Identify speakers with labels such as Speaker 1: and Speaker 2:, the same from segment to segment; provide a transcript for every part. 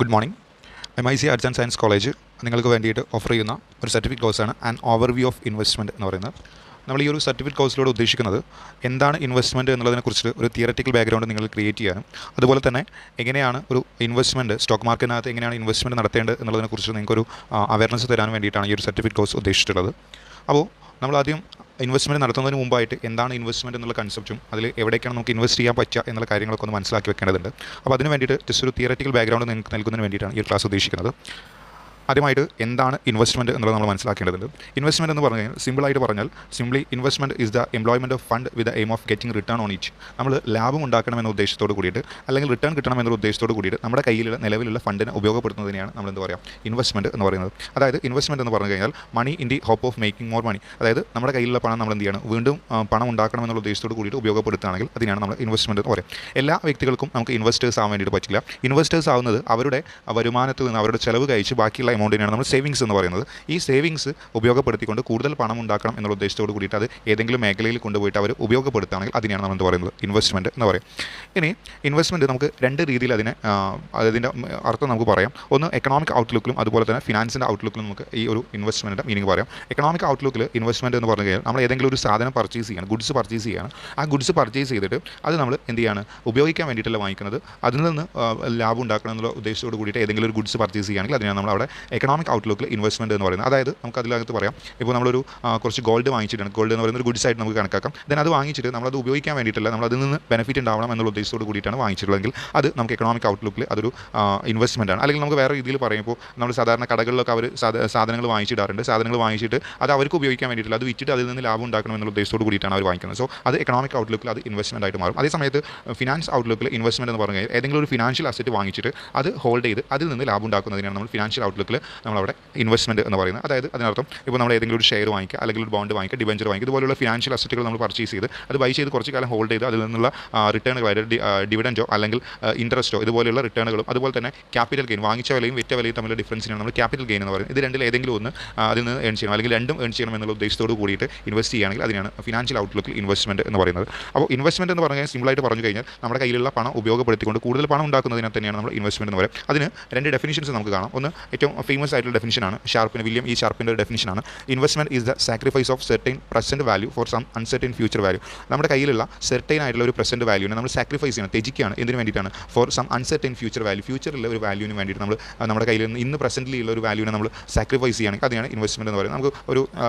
Speaker 1: Good morning. MIC Arts and Science College നിങ്ങൾക്ക് വേണ്ടിയിട്ട് offer ചെയ്യുന്ന ഒരു സർട്ടിഫിക്കറ്റ് കോഴ്സാണ് ആൻ ഓവർവ്യൂ ഓഫ് ഇൻവെസ്റ്റ്മെൻറ്റ് എന്ന് പറയുന്നത്. നമ്മൾ ഈ ഒരു സർട്ടിഫിക്കറ്റ് കോഴ്സിലൂടെ ഉദ്ദേശിക്കുന്നത് എന്താണ് ഇൻവെസ്റ്റ്മെൻറ്റ് എന്നുള്ളതിനെക്കുറിച്ച് ഒരു തിയററ്റിക്കൽ ബാക്ക്ഗ്രൗണ്ട് നിങ്ങൾ ക്രിയേറ്റ് ചെയ്യാനും അതുപോലെ തന്നെ എങ്ങനെയാണ് ഒരു ഇൻവെസ്റ്റ്മെൻറ്റ് സ്റ്റോക്ക് മാർക്കറ്റിനകത്ത് എങ്ങനെയാണ് ഇൻവെസ്റ്റ്മെൻറ്റ് നടത്തേണ്ടത് എന്നുള്ളതിനെക്കുറിച്ച് നിങ്ങൾക്കൊരു അവയർനെസ് തരാൻ വേണ്ടിയിട്ടാണ് ഈ ഒരു സർട്ടിഫിക്കറ്റ് കോഴ്സ് ഉദ്ദേശിച്ചിട്ടുള്ളത്. അപ്പോൾ നമ്മളാദ്യം ഇൻവെസ്റ്റ്മെൻറ്റ് നടത്തുന്നതിന് മുമ്പായിട്ട് എന്താണ് ഇൻവെസ്റ്റ്മെൻറ്റ് എന്നുള്ള കൺസെപ്റ്റും അതിൽ എവിടേക്കാണ് നമുക്ക് ഇൻവെസ്റ്റ് ചെയ്യാൻ പറ്റുക എന്നുള്ള കാര്യങ്ങളൊക്കെ ഒന്ന് മനസ്സിലാക്കി വെക്കേണ്ടതുണ്ട്. അപ്പോൾ അതിന് വേണ്ടിയിട്ട് ജസ്റ്റ് ഒരു തിയററ്റിക്കൽ ബാക്ക്ഗ്രൗണ്ട് നിങ്ങൾക്ക് നൽകുന്നതിന് വേണ്ടിയിട്ടാണ് ഈ ക്ലാസ് ഉദ്ദേശിക്കുന്നത്. ആദ്യമായിട്ട് എന്താണ് ഇൻവെസ്റ്റ്മെൻറ്റ് എന്നുള്ളത് നമ്മൾ മനസ്സിലാക്കേണ്ടതുണ്ട്. ഇൻവെസ്റ്റ്മെൻറ്റ് എന്ന് പറഞ്ഞാൽ സിമ്പിളായിട്ട് പറഞ്ഞാൽ investment is the employment of fund with the aim of getting return on it. നമ്മൾ ലാഭം ഉണ്ടാക്കണമെന്ന ഉദ്ദേശത്തോട് കൂടിയിട്ട് അല്ലെങ്കിൽ റിട്ടേൺ കിട്ടണമെന്ന ഉദ്ദേശത്തോട് കൂടിയിട്ട് നമ്മുടെ കയ്യിലുള്ള നിലവിലുള്ള ഫണ്ടിനെ ഉപയോഗപ്പെടുത്തുന്നതിനെയാണ് നമ്മൾ എന്താ പറയുക ഇൻവെസ്റ്റ്മെൻറ്റ് എന്ന് പറയുന്നത്. അതായത് ഇൻവെസ്റ്റ്മെൻറ്റ് എന്ന് പറഞ്ഞു കഴിഞ്ഞാൽ money in the hope of making more money. അതായത് നമ്മുടെ കയ്യിലുള്ള പണം നമ്മൾ എന്ത് ചെയ്യണം വീണ്ടും പണം ഉണ്ടാക്കണമെന്നുള്ള ഉദ്ദേശത്തോട് കൂടിയിട്ട് ഉപയോഗപ്പെടുത്തുകയാണെങ്കിൽ അതിനാണ് നമ്മൾ ഇൻവെസ്റ്റ്മെൻറ്റ് എന്ന് പറയുക. എല്ലാ വ്യക്തികൾക്കും നമുക്ക് ഇൻവെസ്റ്റേഴ്സ് ആവാൻ വേണ്ടിയിട്ട് പറ്റില്ല. ഇൻവെസ്റ്റേഴ്സ് ആവുന്നത് അവരുടെ വരുമാനത്തിൽ നിന്ന് അവരുടെ ചെലവ് കഴിച്ച് ബാക്കിയുള്ള എമൗണ്ടിനാണ് നമ്മൾ സേവിങ്സ് എന്ന് പറയുന്നത്. ഈ സേവിങ്സ് ഉപയോഗപ്പെടുത്തിക്കൊണ്ട് കൂടുതൽ പണം ഉണ്ടാക്കണം എന്നുള്ള ഉദ്ദേശത്തോട് കൂടിയിട്ട് അത് ഏതെങ്കിലും മേഖലയിൽ കൊണ്ടുപോയിട്ട് അവർ ഉപയോഗപ്പെടുത്തുകയാണെങ്കിൽ അതിനെയാണ് നമ്മൾ പറയുന്നത് ഇൻവെസ്റ്റ്മെൻറ്റ് എന്ന് പറയും. ഇനി ഇൻവെസ്റ്റ്മെൻറ്റ് നമുക്ക് രണ്ട് രീതിയിൽ അതിൻ്റെ അർത്ഥം നമുക്ക് പറയാം. ഒന്ന് എക്കണോമിക് ഔട്ട്ലുക്കിലും അതുപോലെ തന്നെ ഫിനാൻസിൻ്റെ ഔട്ട്ലുക്കിലും നമുക്ക് ഈ ഒരു ഇൻവെസ്റ്റ്മെൻറ്റിൻ്റെ മീനിങ് പറയാം. എക്കണോമിക് ഔട്ട്ലുക്കിൽ ഇൻവെസ്റ്റ്മെൻറ്റ് എന്ന് പറഞ്ഞു കഴിഞ്ഞാൽ നമ്മൾ ഏതെങ്കിലും ഒരു സാധനം പർച്ചേസ് ചെയ്യണം, ഗുഡ്സ് പർച്ചേസ് ചെയ്യണം. ആ ഗുഡ്സ് പർച്ചേസ് ചെയ്തിട്ട് അത് നമ്മൾ എന്ത് ചെയ്യാണ് ഉപയോഗിക്കാൻ വേണ്ടിയിട്ടല്ല വാങ്ങിക്കുന്നത്, അതിൽ നിന്ന് ലാഭം ഉണ്ടാക്കണം എന്നുള്ള ഉദ്ദേശത്തോട് കൂടിയിട്ട് ഏതെങ്കിലും ഒരു ഗുഡ്സ് പർച്ചേസ് ചെയ്യുകയാണെങ്കിൽ അതിനാണ് നമ്മൾ അവിടെ എക്കണോമിക് ഔട്ട്ലുക്കിൽ ഇൻവെസ്റ്റ്മെൻറ്റ് എന്ന് പറയുന്നത്. അതായത് നമുക്ക് അതിനകത്ത് പറയാം, ഇപ്പോൾ നമ്മളൊരു കുറച്ച് ഗോൾഡ് വാങ്ങിച്ചിട്ടുണ്ട്, ഗോൾഡ് എന്ന് പറയുന്ന ഒരു ഗുഡ്സ് ആയിട്ട് നമുക്ക് കണക്കാക്കാം. ദെൻ അത് വാങ്ങിച്ചിട്ട് നമ്മളത് ഉപയോഗിക്കാൻ വേണ്ടിയിട്ടില്ല, നമ്മൾ അതിൽ നിന്ന് ബെനിഫിറ്റ് ഉണ്ടാവണം എന്നുള്ള ഉദ്ദേശത്തോട് കൂടിയിട്ടാണ് വാങ്ങിച്ചിട്ടുള്ളതെങ്കിൽ അത് നമുക്ക് എക്കണോമിക് ഔട്ട്ലുക്കിൽ അതൊരു ഇൻവെസ്റ്റ്മെൻറ്റ് ആണ്. അല്ലെങ്കിൽ നമുക്ക് വേറെ രീതിയിൽ പറയുമ്പോൾ നമ്മൾ സാധാരണ കടകളിലൊക്കെ അവർ സാധനങ്ങൾ വാങ്ങിച്ചിടാറുണ്ട്. സാധനങ്ങൾ വാങ്ങിച്ചിട്ട് അത് അവർക്ക് ഉപയോഗിക്കാൻ വേണ്ടിയിട്ടില്ല, അത് വിറ്റിട്ട് അതിൽ നിന്ന് ലാഭം ഉണ്ടാക്കണം എന്നുള്ള ഉദ്ദേശത്തോട് കൂടിയിട്ടാണ് അവർ വാങ്ങിക്കുന്നത്. സോ അത് എക്കണോമിക് ഔട്ട്ലുക്കിൽ അത് ഇൻവെസ്റ്റ്മെൻറ്റ് ആയിട്ട് മാറും. അതേ സമയത്ത് ഫിനാൻസ് ഔട്ട്ലുക്കിൽ ഇൻവെസ്റ്റ്മെൻറ്റ് എന്ന് പറഞ്ഞാൽ ഏതെങ്കിലും ഒരു ഫിനാൻഷ്യൽ അസറ്റ് വാങ്ങിച്ചിട്ട് അത് ഹോൾഡ് ചെയ്ത് അതിൽ നിന്ന് ലാഭം ഉണ്ടാക്കുന്നതിനാണ് നമ്മൾ ഫിനാൻഷ്യൽ ഔട്ട്ലുക്കിൽ നമ്മളവിടെ ഇൻവെസ്റ്റ്മെൻറ്റ് എന്ന് പറയുന്നത്. അതായത് അതിനർത്ഥം ഇപ്പോൾ നമ്മൾ ഏതെങ്കിലും ഒരു ഷെയർ വാങ്ങിക്കുക അല്ലെങ്കിൽ ഒരു ബോണ്ട് വാങ്ങിക്കുക, ഡിബഞ്ചർ വാങ്ങിക്കുക, ഇതുപോലുള്ള ഫിനാൻഷ്യൽ അസറ്റുകൾ നമ്മൾ പർച്ചേസ് ചെയ്ത് അത് ബൈ ചെയ്ത് കുറച്ച് കാലം ഹോൾഡ് ചെയ്ത് അതിൽ നിന്നുള്ള റിട്ടേണുകൾ, അതായത് ഡിവിഡൻഡോ അല്ലെങ്കിൽ ഇൻട്രസ്റ്റോ ഇതുപോലെയുള്ള റിട്ടേണുകളും അതുപോലെ തന്നെ ക്യാപിറ്റൽ ഗെയിൻ, വാങ്ങിച്ച വിലയും വിറ്റ വിലയും തമ്മിലുള്ള ഡിഫറൻസിനാണ് നമ്മൾ ക്യാപിറ്റൽ ഗെയിൻ എന്ന് പറയുന്നത്. ഇത് രണ്ടിൽ ഏതെങ്കിലും ഒന്ന് അതിൽ നിന്ന് ഏൺ ചെയ്യണം അല്ലെങ്കിൽ രണ്ടും ഏൺ ചെയ്യണം എന്നുള്ള ഉദ്ദേശത്തോട് കൂടിയിട്ട് ഇൻവെസ്റ്റ് ചെയ്യുകയാണെങ്കിൽ അതിനാണ് ഫിനാൻഷ്യൽ ഔട്ട്ലുക്കിൽ ഇൻവെസ്റ്റ്മെൻറ്റ് എന്ന് പറയുന്നത്. അപ്പോൾ ഇൻവെസ്റ്റ്മെൻറ്റ് എന്ന് പറഞ്ഞാൽ സിമ്പിളായിട്ട് പറഞ്ഞു കഴിഞ്ഞാൽ നമ്മുടെ കയ്യിലുള്ള പണം ഉപയോഗപ്പെടുത്തിക്കൊണ്ട് കൂടുതൽ പണം ഉണ്ടാക്കുന്നതിനെ തന്നെയാണ് നമ്മൾ ഇൻവെസ്റ്റ്മെൻറ്റ് എന്ന് പറയുന്നത്. അതിന് രണ്ട് ഡെഫിനിഷൻസ് നമുക്ക് കാണാം. ഒന്ന് ഏറ്റവും ഫേമസ് ആയിട്ടുള്ള ഡെഫിനിഷനാണ് വില്യം ഇ ഷാർപ്പിൻ്റെ ഡെഫിനിഷനാണ്. Investment is the sacrifice of certain present value for some uncertain future value. നമ്മുടെ കയ്യിലുള്ള സെർട്ടൈൻ ആയിട്ടുള്ള ഒരു പ്രസൻറ്റ് വാല്യൂവിനെ നമ്മൾ സാക്രിഫൈസ് ചെയ്യണം, ത്യജിക്കുകയാണ്. എന്തിനു വേണ്ടിയിട്ടാണ്? Four some uncertain future value, ഫ്യൂച്ചറിലുള്ള ഒരു വാല്യൂവിന് വേണ്ടിയിട്ട് നമ്മൾ നമ്മുടെ കയ്യിൽ നിന്ന് ഇന്ന് പ്രസൻറ്റിലുള്ള ഒരു വാല്യൂവിനെ നമ്മൾ സാക്രിഫൈസ് ചെയ്യുകയാണെങ്കിൽ അതിനാണ് ഇൻവെസ്റ്റ്മെൻറ്റ് എന്ന് പറയുന്നത്. നമുക്ക് ഒരു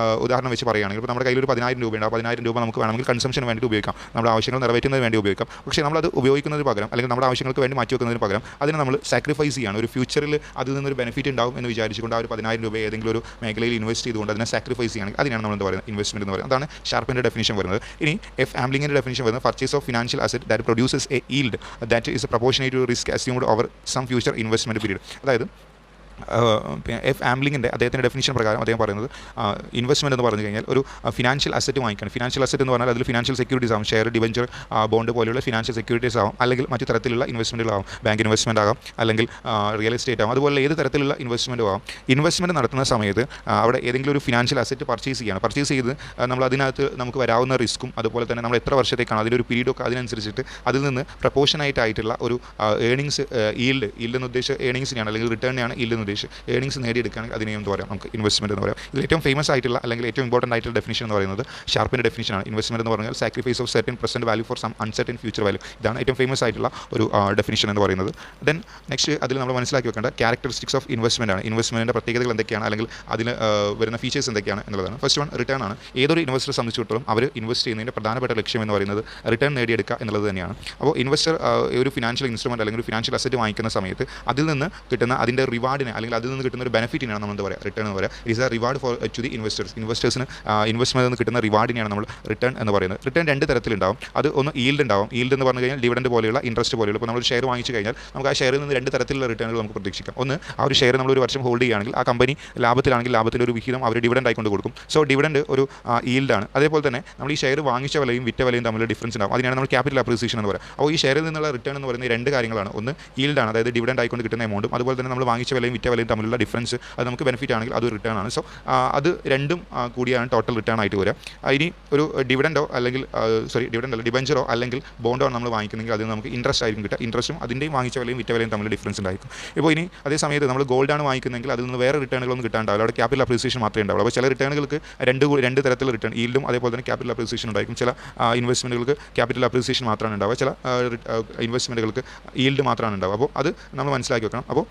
Speaker 1: ഉദാഹരണം വെച്ച് പറയുകയാണെങ്കിൽ ഇപ്പോൾ നമ്മുടെ കയ്യിൽ ഒരു 10,000 രൂപയുണ്ട്. ആ 10,000 രൂപ നമുക്ക് വേണമെങ്കിൽ കൺസംഷന് വേണ്ടി ഉപയോഗിക്കാം, നമ്മുടെ ആവശ്യങ്ങൾ നിറവേറ്റുന്നതിന് വേണ്ടി ഉപയോഗിക്കാം. പക്ഷേ നമ്മളത് ഉപയോഗിക്കുന്നതിന് പകരം അല്ലെങ്കിൽ നമ്മുടെ ആവശ്യങ്ങൾക്ക് വേണ്ടി മാറ്റി വെക്കുന്നതിന് പകരം അതിനെ നമ്മൾ സാക്രിഫൈസ് ചെയ്യുകയാണ്. ഒരു ഫ്യൂച്ചറിൽ അതിൽ നിന്നൊരു ബെനിഫിറ്റ് ഉണ്ടാവും എന്ന് വിചാരിച്ചുകൊണ്ട് ആ ഒരു 10,000 രൂപ ഏതെങ്കിലും ഒരു മേഖലയിൽ ഇൻവെസ്റ്റ് ചെയ്തുകൊണ്ട് അതിനെ സാക്രിഫൈസ് ചെയ്യുകയാണെങ്കിൽ അതിനാണ് നമ്മൾ എന്താ പറയുന്നത് ഇൻവെസ്റ്റ്മെൻറ്റ് എന്ന് പറയുന്നത്. അതാണ് ഷാർപ്പിൻ്റെ ഡെഫിനിഷൻ വരുന്നത്. ഇനി എഫ് ആംബ്ലിങ്ങിൻ്റെ ഡെഫിനിഷൻ വരുന്നത് purchase of financial asset that produces a yield that is proportionate to risk assumed over some future investment period. അതായത് എഫ് ആംബ്ലിങ്ങിൻ്റെ അദ്ദേഹത്തിൻ്റെ ഡെഫിനിഷൻ പ്രകാരം അദ്ദേഹം പറയുന്നത് ഇൻവെസ്റ്റ്മെൻറ്റ് എന്ന് പറഞ്ഞു കഴിഞ്ഞാൽ ഒരു ഫിനാൻഷ്യൽ അസറ്റ് വാങ്ങിക്കണം. ഫിനാൻഷ്യൽ അസറ്റ് എന്ന് പറഞ്ഞാൽ അതിൽ ഫിനാൻഷ്യൽ സെക്യൂരിറ്റീസ് ആവും, ഷെയർ, ഡിബഞ്ചർ, ബോണ്ട് പോലെയുള്ള ഫിനാൻഷ്യൽ സെക്യൂരിറ്റീസ് ആവും, അല്ലെങ്കിൽ മറ്റു തരത്തിലുള്ള ഇൻവെസ്റ്റ്മെൻറ്റുകളാവും, ബാങ്ക് ഇൻവെസ്റ്റ്മെൻറ്റ് ആകാം അല്ലെങ്കിൽ റിയൽ എസ്റ്റേറ്റ് ആവും, അതുപോലെ ഏത് തരത്തിലുള്ള ഇൻവെസ്റ്റ്മെൻറ്റും ആവും. ഇൻവെസ്റ്റ്മെൻറ്റ് നടത്തുന്ന സമയത്ത് അവിടെ ഏതെങ്കിലും ഒരു ഫിനാൻഷ്യൽ അസറ്റ് പർച്ചേസ് ചെയ്ത് നമ്മൾ അതിനകത്ത് നമുക്ക് വരാവുന്ന റിസ്ക്കും അതുപോലെ തന്നെ നമ്മൾ എത്ര വർഷത്തേക്കാണ് അതിലൊരു പീരീഡൊക്കെ അതിനനുസരിച്ചിട്ട് അതിൽ നിന്ന് പ്രപ്പോർഷനായിട്ടായിട്ടുള്ള ഒരു ഏണിങ്സ് ഈൽഡ് എന്ന് ഉദ്ദേശിച്ച ഏണിങ്സിനെയാണ് അല്ലെങ്കിൽ റിട്ടേണിനെയാണ് ഈൽഡ് ഏണിങ്സ് നേടിയെടുക്കുകയാണെങ്കിൽ അതിനെ എന്ത് പറയാം നമുക്ക് ഇൻവെസ്റ്റ്മെൻറ്റ് എന്ന് പറയാം. ഇതിൽ ഏറ്റവും ഫേമസ് ആയിട്ടുള്ള അല്ലെങ്കിൽ ഏറ്റവും ഇമ്പോർട്ടൻ്റ് ആയിട്ടുള്ള ഡെഫിനിഷൻ എന്ന് പറയുന്നത് ഷാർപ്പിൻ്റെ ഡെഫിനിഷനാണ്. ഇൻവെസ്റ്റ്മെൻറ്റ് എന്ന് പറഞ്ഞാൽ sacrifice of certain present value for some uncertain future value. ഇതാണ് ഏറ്റവും ഫേമസ് ആയിട്ടുള്ള ഒരു ഡെഫിനിഷൻ എന്ന് പറയുന്നത്. ദെൻ നെക്സ്റ്റ് അതിൽ നമ്മൾ മനസ്സിലാക്കി വെക്കേണ്ട ക്യാരക്ടറിസ്റ്റിക്സ് ഓഫ് ഇൻവെസ്റ്റ്മെൻറ്റ് ആണ്. ഇൻവെസ്റ്റ്മെൻറ്റിൻ്റെ പ്രത്യേകതകൾ എന്തൊക്കെയാണ് അല്ലെങ്കിൽ അതിൽ വരുന്ന ഫീച്ചേഴ്സ് എന്തൊക്കെയാണ് എന്നുള്ളതാണ്. ഫസ്റ്റ് വൺ റിട്ടേൺ ആണ്. ഏതൊരു ഇൻവെസ്റ്ററെ സംബന്ധിച്ചിടത്തോളം അവർ ഇൻവെസ്റ്റ് ചെയ്യുന്നതിൻ്റെ പ്രധാനപ്പെട്ട ലക്ഷ്യം എന്ന് പറയുന്നത് റിട്ടേൺ നേടിയെടുക്കുക എന്നുള്ളത് തന്നെയാണ്. അപ്പോൾ ഇൻവെസ്റ്റർ ഒരു ഫിനാൻഷ്യൽ ഇൻസ്ട്രുമെൻറ്റ് അല്ലെങ്കിൽ ഒരു ഫിനാൻഷ്യൽ അസറ്റ് വാങ്ങിക്കുന്ന സമയത്ത് അതിൽ നിന്ന് കിട്ടുന്ന അതിൻ്റെ റിവാർഡിനെ അല്ലെങ്കിൽ അതിൽ നിന്ന് കിട്ടുന്ന ഒരു ബെനിഫിറ്റിനാണ് നമ്മൾ എന്താ പറയുക റിട്ടേൺ എന്ന് പറയുക. Is a reward for to the ഇൻവെസ്റ്റേഴ്സിന് ഇൻവെസ്റ്റ്മെൻറ്റിൽ നിന്ന് കിട്ടുന്ന റിവാർഡിനെയാണ് നമ്മൾ റിട്ടേൺ എന്ന് പറയുന്നത്. റിട്ടേൺ രണ്ട് തരത്തിലുണ്ടാവും. അത് ഒന്ന് ഈൽഡ് ഉണ്ടാവും. ഈൽഡ് എന്ന് പറഞ്ഞു കഴിഞ്ഞാൽ ഡിവിഡൻഡ് പോലെയുള്ള ഇൻട്രസ്റ്റ് പോലെയുള്ള. ഇപ്പോൾ നമ്മൾ ഷെയർ വാങ്ങിച്ചു കഴിഞ്ഞാൽ നമുക്ക് ആ ഷെയറിൽ നിന്ന് രണ്ട് തരത്തിലുള്ള റിട്ടേണുകൾ നമുക്ക് പ്രതീക്ഷിക്കാം. ഒന്ന്, ആ ഒരു ഷെയർ നമ്മൾ ഒരു വർഷം ഹോൾഡ് ചെയ്യുകയാണെങ്കിൽ ആ കമ്പനി ലാഭത്തിലാണെങ്കിൽ ലാഭത്തിൻ്റെ ഒരു വിഹിതം അവർ ഡിവിഡൻഡ് ആയിക്കൊണ്ട് കൊടുക്കും. സോ ഡിവിഡൻഡ് ഒരു ഈൽഡാണ്. അതേപോലെ തന്നെ നമ്മൾ ഈ ഷെയർ വാങ്ങിച്ച വിലയും വിറ്റ വിലയും തമ്മിലുള്ള ഡിഫറൻസ് ഉണ്ടാവും. അതിനാണ് നമ്മൾ ക്യാപിറ്റൽ അപ്രീസിയേഷൻ എന്ന് പറയുക. അപ്പോൾ ഈ ഷെയറിൽ നിന്നുള്ള റിട്ടേൺ എന്ന് പറയുന്നത് രണ്ട് കാര്യങ്ങളാണ്. ഒന്ന് ഈൽഡാണ്, അതായത് ഡിവിഡൻഡ് ആയിക്കൊണ്ട് കിട്ടുന്ന എമൗണ്ടും അതുപോലെ തന്നെ നമ്മൾ വാങ്ങിച്ച വിലയും വിറ്റ വിറ്റ വിലയും തമ്മിലുള്ള ഡിഫറൻസ് അത് നമുക്ക് ബെനിഫിറ്റ് ആണെങ്കിൽ അത് റിട്ടേൺ ആണ്. സോ അത് രണ്ടും കൂടിയാണ് ടോട്ടൽ റിട്ടേൺ ആയിട്ട് വരിക. ഇനി ഒരു ഡിവിഡൻഡോ അല്ലെങ്കിൽ ഡിവിഡൻഡ് അല്ല ഡിബഞ്ചറോ അല്ലെങ്കിൽ ബോണ്ടോ നമ്മൾ വാങ്ങിക്കുന്നെങ്കിൽ അതിന് നമുക്ക് ഇൻട്രസ്റ്റ് ആയിരിക്കും കിട്ടുക. ഇൻട്രസ്റ്റും അതിൻ്റെയും വാങ്ങിച്ച വിലയും വിറ്റ വിലയും തമ്മിൽ ഡിഫറൻസ് ഉണ്ടായിരിക്കും. ഇപ്പോൾ ഇനി അതേ സമയത്ത് നമ്മൾ ഗോൾഡാണ് വാങ്ങിക്കുന്നതെങ്കിൽ അതിൽ നിന്ന് വേറെ റിട്ടേണുകളൊന്നും കിട്ടാണ്ടാവില്ല. അവിടെ ക്യാപിറ്റൽ അപ്രീസിയേഷൻ മാത്രമേ ഉണ്ടാവുള്ളൂ. അപ്പോൾ ചില റിട്ടേണുകൾക്ക് രണ്ട് തരത്തിൽ റിട്ടേൺ ഈൽഡും അതേപോലെ തന്നെ ക്യാപിറ്റൽ അപ്രീസിയേഷൻ ഉണ്ടായിരിക്കും. ചില ഇൻവെസ്റ്റ്മെൻറ്റുകൾക്ക് ക്യാപിറ്റൽ അപ്രീസിയേഷൻ മാത്രമാണ് ഉണ്ടാവുക, ചില ഇൻവെസ്റ്റ്മെൻറ്റുകൾക്ക് ഈൽഡ് മാത്രമാണ് ഉണ്ടാവുക. അപ്പോൾ അത് നമ്മൾ മനസ്സിലാക്കി വെക്കണം. അപ്പോൾ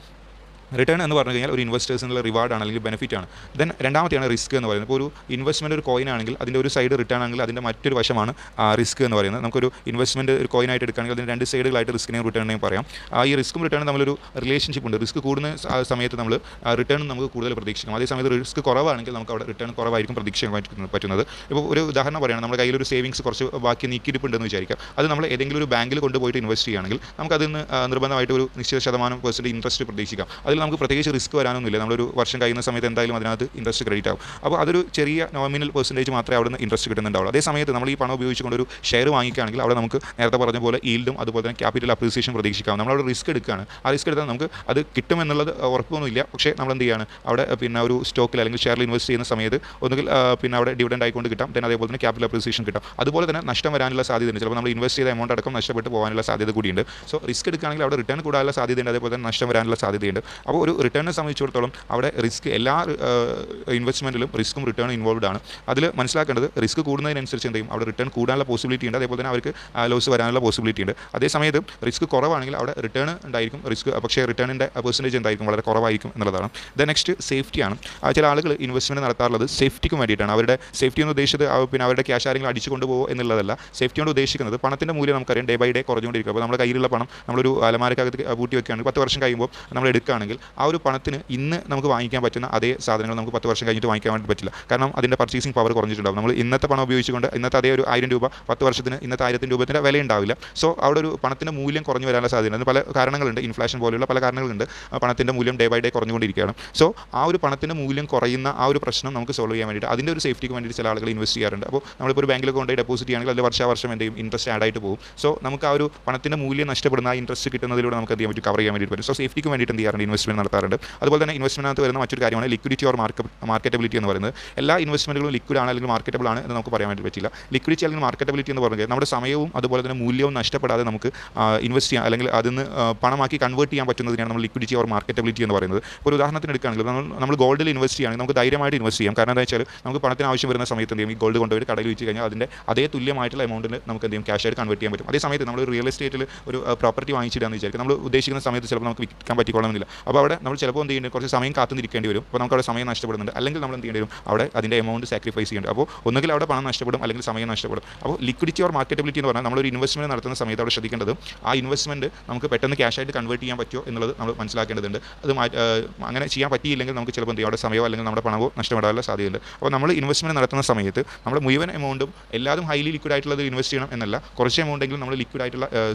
Speaker 1: റിട്ടേൺ എന്ന് പറഞ്ഞു കഴിഞ്ഞാൽ ഒരു ഇൻവെസ്റ്റേഴ്സിനുള്ള റിവാർഡാണ് അല്ലെങ്കിൽ ബെനിഫിറ്റാണ്. ദെൻ രണ്ടാമത്തെയാണ് റിസ്ക് എന്ന് പറയുന്നത്. ഇപ്പോൾ ഒരു ഇൻവെസ്റ്റ്മെൻറ്റ് ഒരു കോയിൻ ആണെങ്കിൽ അതിൻ്റെ ഒരു സൈഡ് റിട്ടേൺ ആണെങ്കിൽ അതിൻ്റെ മറ്റൊരു വശമാണ് റിസ്ക് എന്ന് പറയുന്നത്. നമുക്കൊരു ഇൻവെസ്റ്റ്മെൻറ്റ് ഒരു കോയിനായിട്ട് എടുക്കുകയാണെങ്കിൽ അതിന് രണ്ട് സൈഡുകളായിട്ട് റിസ്കിനെയും റിട്ടേണിനെയും പറയാം. ഈ റിസ്ക്കും റിട്ടേണും തമ്മിലൊരു റിലേഷൻഷിപ്പ് ഉണ്ട്. റിസ്ക് കൂടുന്ന സമയത്ത് നമ്മൾ റിട്ടേൺ നമുക്ക് കൂടുതൽ പ്രതീക്ഷിക്കാം. അതേ സമയത്ത് റിസ്ക് കുറവാണെങ്കിൽ നമുക്ക് അവിടെ റിട്ടേൺ കുറവായിരിക്കും പ്രതീക്ഷിക്കാൻ പറ്റുന്നത്. ഇപ്പോൾ ഒരു ഉദാഹരണം പറയുകയാണ്, നമ്മുടെ കയ്യിലൊരു സേവിങ്സ് കുറച്ച് ബാക്കി നീക്കിയിരിപ്പുണ്ടെന്ന് വിചാരിക്കാം. അത് നമ്മൾ ഏതെങ്കിലും ഒരു ബാങ്കിൽ കൊണ്ടുപോയിട്ട് ഇൻവെസ്റ്റ് ചെയ്യുകയാണെങ്കിൽ നമുക്ക് അതിൽ നിന്ന് നിർബന്ധമായിട്ട് ഒരു നിശ്ചിത % ഇൻട്രസ്റ്റ് പ്രതീക്ഷിക്കാം. അതിൽ നമുക്ക് പ്രത്യേകിച്ച് റിസ്ക് വരാനൊന്നുമില്ല. നമ്മളൊരു വർഷം കഴിയുന്ന സമയത്ത് എന്തായാലും അതിനകത്ത് ഇൻട്രസ്റ്റ് ക്രെഡിറ്റ് ആവും. അപ്പോൾ അതൊരു ചെറിയ നോമിനൽ പെർസെൻറ്റേജ് മാത്രമേ അവിടെ നിന്ന് ഇൻട്രസ്റ്റ് കിട്ടുന്നുണ്ടാവുള്ളൂ. അതേ സമയത്ത് നമ്മൾ ഈ പണം ഉപയോഗിച്ചുകൊണ്ട് ഒരു ഷെയർ വാങ്ങിക്കുകയാണെങ്കിൽ അവിടെ നമുക്ക് നേരത്തെ പറഞ്ഞ പോലെ ഈൽഡും അതുപോലെ തന്നെ ക്യാപിറ്റൽ അപ്രീസിയേഷൻ പ്രതീക്ഷിക്കാം. നമ്മളവിടെ റിസ്ക് എടുക്കുകയാണ്. ആ റിസ്ക് എടുത്താൽ നമുക്ക് അത് കിട്ടുമെന്നുള്ളത് ഉറപ്പൊന്നുമില്ല. പക്ഷേ നമ്മൾ എന്ത് ചെയ്യാണ്, അവിടെ പിന്നെ ഒരു സ്റ്റോക്കിൽ അല്ലെങ്കിൽ ഷെയറിൽ ഇൻവെസ്റ്റ് ചെയ്യുന്ന സമയത്ത് ഒന്നുകിൽ പിന്നെ അവിടെ ഡിവിഡൻഡ് ആയിക്കൊണ്ട് കിട്ടാം, then അതേപോലെ തന്നെ ക്യാപിറ്റൽ അപ്രീസിയേഷൻ കിട്ടാം. അതുപോലെ തന്നെ നഷ്ടം വരാനുള്ള സാധ്യതയുണ്ട്. ചിലപ്പോൾ നമ്മൾ ഇൻവെസ്റ്റ് ചെയ്ത എമൗണ്ട് അടക്കം നഷ്ടപ്പെട്ട് പോകാനുള്ള സാധ്യത കൂടിയുണ്ട്. സോ റിസ്ക് എടുക്കുകയാണെങ്കിൽ അവിടെ റിട്ടേൺ കൂടാനുള്ള സാധ്യതയുണ്ട്, അതേപോലെ തന്നെ നഷ്ടം വരാനുള്ള സാധ്യതയുണ്ട്. അപ്പോൾ ഒരു റിട്ടേണിനെ സംബന്ധിച്ചിടത്തോളം അവിടെ റിസ്ക് എല്ലാ ഇൻവെസ്റ്റ്മെൻറ്റിലും റിസ്ക്കും റിട്ടേണും ഇൻവോൾവ് ആണ്. അതിൽ മനസ്സിലാക്കേണ്ടത് റിസ്ക് കൂടുന്നതിനനുസരിച്ച് എന്ത് ചെയ്യും, അവിടെ റിട്ടേൺ കൂടാനുള്ള പോസിബിലിറ്റി ഉണ്ട്, അതേപോലെ തന്നെ അവർക്ക് ലോസ് വരാനുള്ള പോസിബിലിറ്റി ഉണ്ട്. അതേസമയത്ത് റിസ്ക് കുറവാണെങ്കിൽ അവിടെ റിട്ടേൺ ഉണ്ടായിരിക്കും, റിസ്ക് പക്ഷേ റിട്ടേണിൻ്റെ പെർസെൻറ്റേജ് എന്തായിരിക്കും, വളരെ കുറവായിരിക്കും എന്നുള്ളതാണ്. ദെൻ നെക്സ്റ്റ് സേഫ്റ്റിയാണ്. ചില ആളുകൾ ഇൻവെസ്റ്റ്മെൻറ്റ് നടത്താറുള്ളത് സേഫ്റ്റിക്ക് വേണ്ടിയിട്ടാണ്. അവരുടെ സേഫ്റ്റി എന്ന് ഉദ്ദേശിച്ചത് പിന്നെ അവരുടെ ക്യാഷ് ആരെങ്കിലും അടിച്ചു കൊണ്ടുപോകുമോ എന്നുള്ളതല്ല. സേഫ്റ്റി കൊണ്ട് ഉദ്ദേശിക്കുന്നത് പണത്തിൻ്റെ മൂല്യം നമുക്കറിയാം ഡേ ബൈ ഡേ കുറഞ്ഞുകൊണ്ടിരിക്കും. അപ്പോൾ നമ്മുടെ കയ്യിലുള്ള പണം നമ്മളൊരു അലമാരക്കകത്ത് പൂട്ടി വെക്കുകയാണെങ്കിൽ 10 വർഷം കഴിയുമ്പോൾ നമ്മൾ എടുക്കുകയാണെങ്കിൽ ആ ഒരു പണത്തിന് ഇന്ന് നമുക്ക് വാങ്ങിക്കാൻ പറ്റുന്ന അതേ സാധനങ്ങൾ നമുക്ക് 10 വർഷം കഴിഞ്ഞിട്ട് വാങ്ങിക്കാൻ വേണ്ടി പറ്റില്ല. കാരണം അതിൻ്റെ പർച്ചേസിംഗ് പവർ കുറഞ്ഞിട്ടുണ്ടാവും. നമ്മൾ ഇന്നത്തെ പണം ഉപയോഗിച്ചുകൊണ്ട് ഇന്നത്തെ അതേ ഒരു 1000 രൂപ 10 വർഷത്തിന് ഇന്നത്തെ 1000 രൂപത്തിൻ്റെ വില ഉണ്ടാവില്ല. സോ അവിടെ ഒരു പണത്തിൻ്റെ മൂല്യം കുറഞ്ഞു വരാനുള്ള സാധ്യത. അതിന് പല കാരണങ്ങളുണ്ട്, ഇൻഫ്ലേഷൻ പോലെയുള്ള പല കാരണങ്ങളുണ്ട്. പണത്തിൻ്റെ മൂല്യം ഡേ ബൈ ഡേ കുറഞ്ഞുകൊണ്ടിരിക്കുകയാണ്. സോ ആ ഒരു പണത്തിൻ്റെ മൂല്യം കുറയുന്ന ആ ഒരു പ്രശ്നം നമുക്ക് സോൾവ് ചെയ്യാൻ വേണ്ടിയിട്ട് അതിൻ്റെ ഒരു സേഫ്റ്റിക്ക് വേണ്ടിയിട്ട് ചില ആളുകൾ ഇൻവെസ്റ്റ് ചെയ്യാറുണ്ട്. അപ്പോൾ നമ്മളിപ്പോൾ ഒരു ബാങ്കിൽ കൊണ്ടുപോയി ഡെപ്പോസിറ്റ് ചെയ്യുകയാണെങ്കിൽ അതിൽ വർഷം എന്തെയും ഇൻട്രസ്റ്റ് ആഡ് ആയിട്ട് പോകും. സോ നമുക്ക് ആ ഒരു പണത്തിൻ്റെ മൂല്യം നഷ്ടപ്പെടുന്ന ആ ഇൻട്രസ്റ്റ് കിട്ടുന്നതിലൂടെ നമുക്ക് എന്ത് ചെയ്യാൻ പറ്റും, കവർ ചെയ്യാൻ വേണ്ടി പറ്റും. സോ സേഫ്റ്റിക്ക് വേണ്ടിയിട്ട് എന്ത് ചെയ്യാറുണ്ട്, ഇൻവെസ്റ്റ്മെൻറ്റ് നടത്താറുണ്ട്. അതുപോലെ തന്നെ ഇൻവെസ്റ്റ്മെൻറ്റിനകത്ത് വരുന്ന മറ്റൊരു കാര്യമാണ് ലിക്വിഡിറ്റി ഓർ മാർക്കറ്റബിലിറ്റി എന്ന് പറയുന്നത്. എല്ലാ ഇൻവെസ്റ്റ്മെൻറ്റുകളും ലിക്വിഡ് ആണ് അല്ലെങ്കിൽ മാർക്കറ്റബിൾ ആണ് എന്ന് നമുക്ക് പറയാൻ വേണ്ടി പറ്റില്ല. ലിക്വിഡിറ്റി അല്ലെങ്കിൽ മാർക്കറ്റബിലിറ്റി എന്ന് പറയുന്നത് നമ്മുടെ സമയവും അതുപോലെ തന്നെ മൂല്യവും നഷ്ടപ്പെടാതെ നമുക്ക് ഇൻവെസ്റ്റ് ചെയ്യാൻ അല്ലെങ്കിൽ അതിന് പണമാക്കി കൺവേർട്ട് ചെയ്യാൻ പറ്റുന്നതിനാണ് നമ്മൾ ലിക്വിഡിറ്റി ഓർ മാർക്കറ്റബിലിറ്റി എന്ന് പറയുന്നത്. ഒരു ഉദാഹരണത്തിന് എടുക്കുകയാണെങ്കിൽ നമ്മൾ ഗോൾഡിൽ ഇൻവെസ്റ്റ് ചെയ്യുകയാണെങ്കിൽ നമുക്ക് ധൈര്യമായിട്ട് ഇൻവെസ്റ്റ് ചെയ്യാം. കാരണം എന്താ വെച്ചാൽ നമുക്ക് പണത്തിന് ആവശ്യം വരുന്ന സമയത്ത് എന്ത് ചെയ്യും, ഈ ഗോൾഡ് കൊണ്ടുപോയി കടയിൽ വെച്ച് കഴിഞ്ഞാൽ അതിൻ്റെ അതേ തുല്യമായിട്ടുള്ള എമൗണ്ടിന് നമുക്ക് എന്ത് ചെയ്യും, ക്യാഷ് ആയിട്ട് കൺവേർട്ട് ചെയ്യാൻ പറ്റും. അതേ സമയത്ത് നമ്മൾ റിയൽ എസ്റ്റേറ്റിൽ ഒരു പ്രോപ്പർട്ടി വാങ്ങിച്ചിടാന്ന് വിചാരിക്കും. നമ്മൾ ഉദ്ദേശിക്കുന്ന സമയത്ത് ചിലപ്പോൾ നമുക്ക് വിൽക്കാൻ പറ്റിക്കൊള്ളണമെന്നില്ല. അപ്പോൾ അവിടെ നമ്മൾ ചിലപ്പോൾ എന്ത് ചെയ്യുന്നത്, കുറച്ച് സമയം കാത്തുനിൽക്കേണ്ടി വരും. അപ്പോൾ നമുക്ക് അവിടെ സമയം നഷ്ടപ്പെടുന്നുണ്ട്. അല്ലെങ്കിൽ നമ്മൾ എന്ത് ചെയ്യേണ്ടി വരും, അവിടെ അതിൻ്റെ എമൗണ്ട് സാക്രിഫൈസ് ചെയ്യേണ്ടി. അപ്പോൾ ഒന്നുകിൽ അവിടെ പണം നഷ്ടപ്പെടും അല്ലെങ്കിൽ സമയം നഷ്ടപ്പെടും. അപ്പോൾ ലിക്വിഡിറ്റി ഓർ മാർക്കറ്റബിലിറ്റി എന്ന് പറഞ്ഞാൽ നമ്മളൊരു ഇൻവെസ്റ്റ്മെൻറ്റ് നടത്തുന്ന സമയത്ത് അവിടെ ശ്രദ്ധിക്കേണ്ടത് ആ ഇൻവെസ്റ്റ്മെൻറ്റ് നമുക്ക് പെട്ടെന്ന് ക്യാഷ് ആയിട്ട് കൺവേർട്ട് ചെയ്യാൻ പറ്റുമോ എന്നുള്ളത് നമ്മൾ മനസ്സിലാക്കേണ്ടതുണ്ട്. അത് അങ്ങനെ ചെയ്യാൻ പറ്റിയില്ലെങ്കിൽ നമുക്ക് ചിലപ്പോൾ എന്ത് ചെയ്യും, അവിടെ സമയമോ അല്ലെങ്കിൽ നമ്മുടെ പണമോ നഷ്ടപ്പെടാനുള്ള സാധ്യതയുണ്ട്. അപ്പോൾ നമ്മൾ ഇൻവെസ്റ്റ്മെൻറ്റ് നടത്തുന്ന സമയത്ത് നമ്മുടെ മുഴുവൻ എമൗണ്ടും എല്ലാതും ഹൈലി ലിക്വിഡ് ആയിട്ടുള്ളത് ഇൻവെസ്റ്റ് ചെയ്യണം എന്നല്ല, കുറച്ച് എമൗണ്ടെങ്കിലും നമ്മൾ ലിക്വിഡ് ആയിട്ടുള്ള